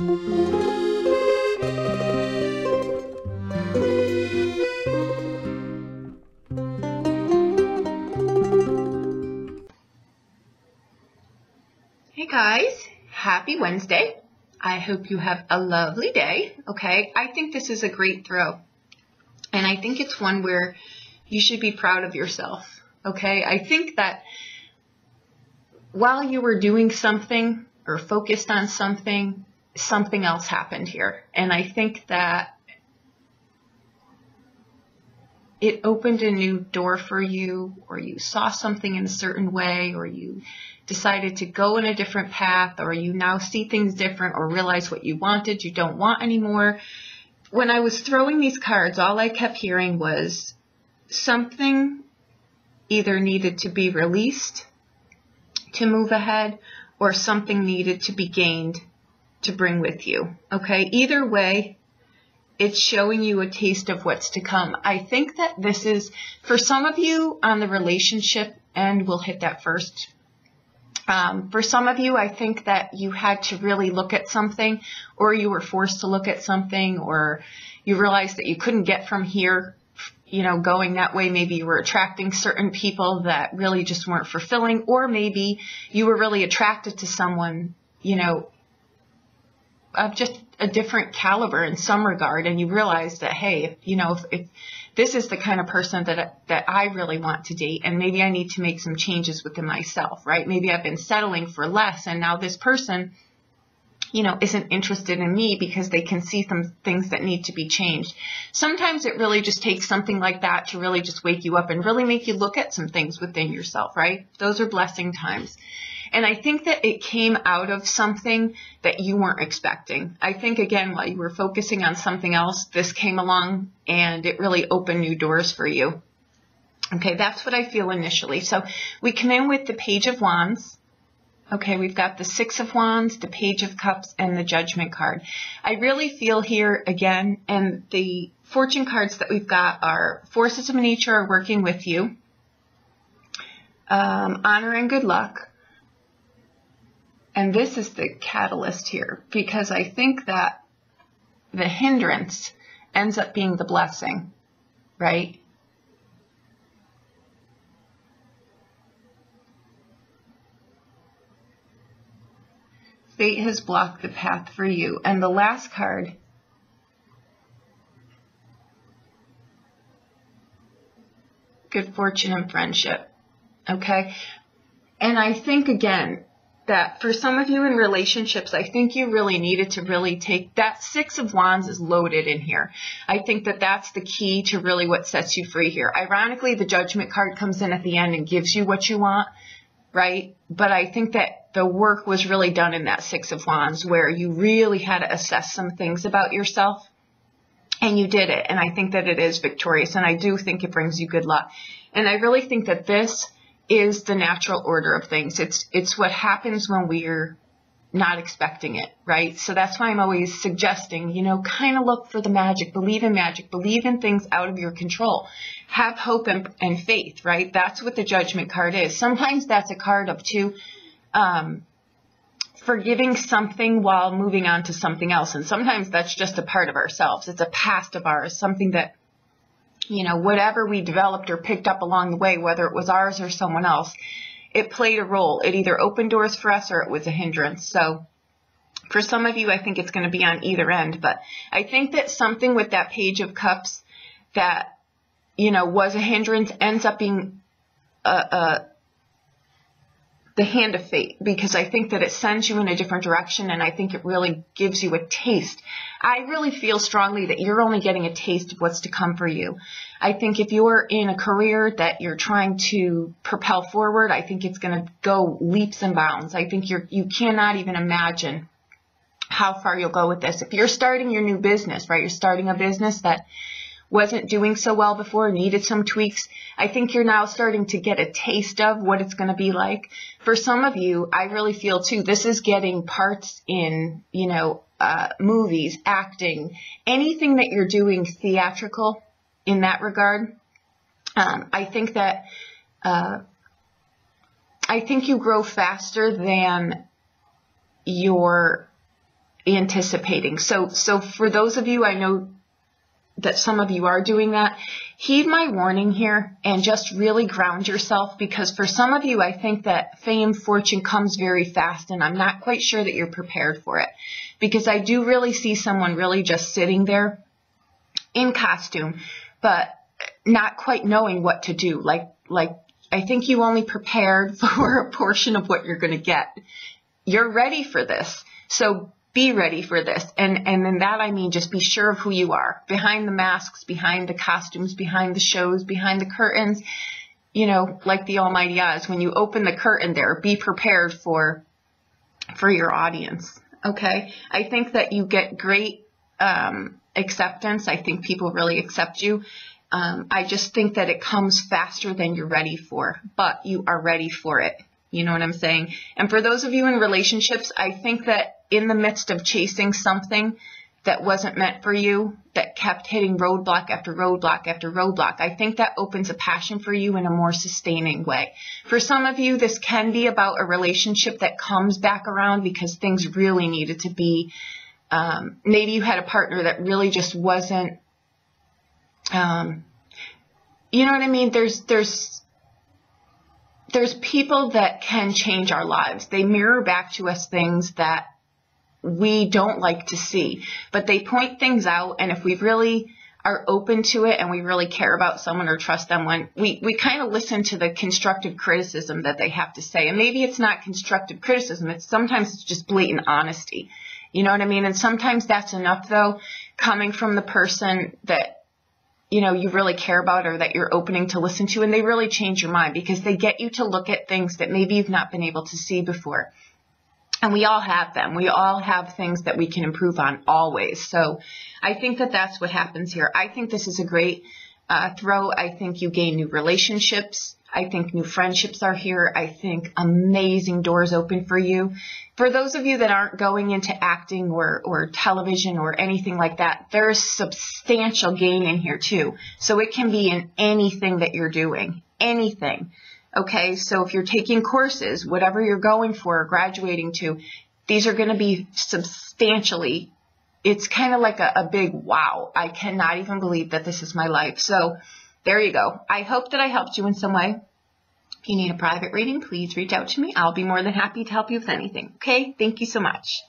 Hey guys, happy Wednesday. I hope you have a lovely day, okay? I think this is a great throw, and I think it's one where you should be proud of yourself, okay? I think that while you were doing something or focused on something, something else happened here, and I think that it opened a new door for you, or you saw something in a certain way, or you decided to go in a different path, or you now see things different, or realize what you wanted you don't want anymore. When I was throwing these cards, all I kept hearing was something either needed to be released to move ahead, or something needed to be gained to bring with you. Okay, either way, it's showing you a taste of what's to come. I think that this is, for some of you on the relationship end, we'll hit that first. For some of you, I think that you had to really look at something, or you were forced to look at something, or you realized that you couldn't get from here, you know, going that way. Maybe you were attracting certain people that really just weren't fulfilling, or maybe you were really attracted to someone, you know, of just a different caliber in some regard, and you realize that, hey, you know, if this is the kind of person that I really want to date, and maybe I need to make some changes within myself, right? Maybe I've been settling for less, and now this person, you know, isn't interested in me because they can see some things that need to be changed. Sometimes it really just takes something like that to really just wake you up and really make you look at some things within yourself, right? Those are blessing times. And I think that it came out of something that you weren't expecting. I think, again, while you were focusing on something else, this came along and it really opened new doors for you. Okay, that's what I feel initially. So we come in with the Page of Wands. Okay, we've got the Six of Wands, the Page of Cups, and the Judgment card. I really feel here, again, and the fortune cards that we've got are forces of nature are working with you, honor and good luck. And this is the catalyst here, because I think that the hindrance ends up being the blessing, right? Fate has blocked the path for you. And the last card, good fortune and friendship, okay? And I think, again, that for some of you in relationships, I think you really needed to really take that Six of Wands is loaded in here. I think that that's the key to really what sets you free here. Ironically, the Judgment card comes in at the end and gives you what you want, right? But I think that the work was really done in that Six of Wands, where you really had to assess some things about yourself, and you did it. And I think that it is victorious, and I do think it brings you good luck. And I really think that this is the natural order of things. It's what happens when we're not expecting it, right? So that's why I'm always suggesting, you know, kind of look for the magic, believe in things out of your control, have hope and faith, right? That's what the Judgment card is. Sometimes that's a card of forgiving something while moving on to something else. And sometimes that's just a part of ourselves. It's a past of ours, something that, you know, whatever we developed or picked up along the way, whether it was ours or someone else, it played a role. It either opened doors for us or it was a hindrance. So for some of you, I think it's going to be on either end. But I think that something with that Page of Cups that, you know, was a hindrance ends up being the hand of fate, because I think that it sends you in a different direction, and I think it really gives you a taste. I really feel strongly that you're only getting a taste of what's to come for you. I think if you're in a career that you're trying to propel forward, I think it's going to go leaps and bounds. I think you cannot even imagine how far you'll go with this. If you're starting your new business, right, you're starting a business that wasn't doing so well before, needed some tweaks, I think you're now starting to get a taste of what it's going to be like. For some of you, I really feel too, this is getting parts in, you know, movies, acting, anything that you're doing theatrical in that regard. I think that, I think you grow faster than your anticipating. So for those of you, I know that some of you are doing that, heed my warning here and just really ground yourself, because for some of you, I think that fame, fortune comes very fast, and I'm not quite sure that you're prepared for it, because I do really see someone really just sitting there in costume, but not quite knowing what to do. Like I think you only prepared for a portion of what you're going to get. You're ready for this. So be ready for this. And in that, I mean, just be sure of who you are behind the masks, behind the costumes, behind the shows, behind the curtains, you know, like the Almighty Oz. When you open the curtain there, be prepared for your audience. Okay. I think that you get great, acceptance. I think people really accept you. I just think that it comes faster than you're ready for, but you are ready for it. You know what I'm saying? And for those of you in relationships, I think that in the midst of chasing something that wasn't meant for you, that kept hitting roadblock after roadblock after roadblock, I think that opens a passion for you in a more sustaining way. For some of you, this can be about a relationship that comes back around because things really needed to be, maybe you had a partner that really just wasn't, you know what I mean? There's people that can change our lives. They mirror back to us things that we don't like to see, but they point things out. And if we really are open to it and we really care about someone or trust them, when we kind of listen to the constructive criticism that they have to say. And maybe it's not constructive criticism. Sometimes it's just blatant honesty. You know what I mean? And sometimes that's enough, though, coming from the person that, you know, you really care about or that you're opening to listen to, and they really change your mind because they get you to look at things that maybe you've not been able to see before. And we all have them. We all have things that we can improve on always. So I think that that's what happens here. I think this is a great throw. I think you gain new relationships. I think new friendships are here. I think amazing doors open for you. For those of you that aren't going into acting or television or anything like that, there's substantial gain in here too. So it can be in anything that you're doing, anything. Okay, so if you're taking courses, whatever you're going for or graduating to, these are going to be substantially, it's kind of like a big wow. I cannot even believe that this is my life. So there you go. I hope that I helped you in some way. If you need a private reading, please reach out to me. I'll be more than happy to help you with anything. Okay? Thank you so much.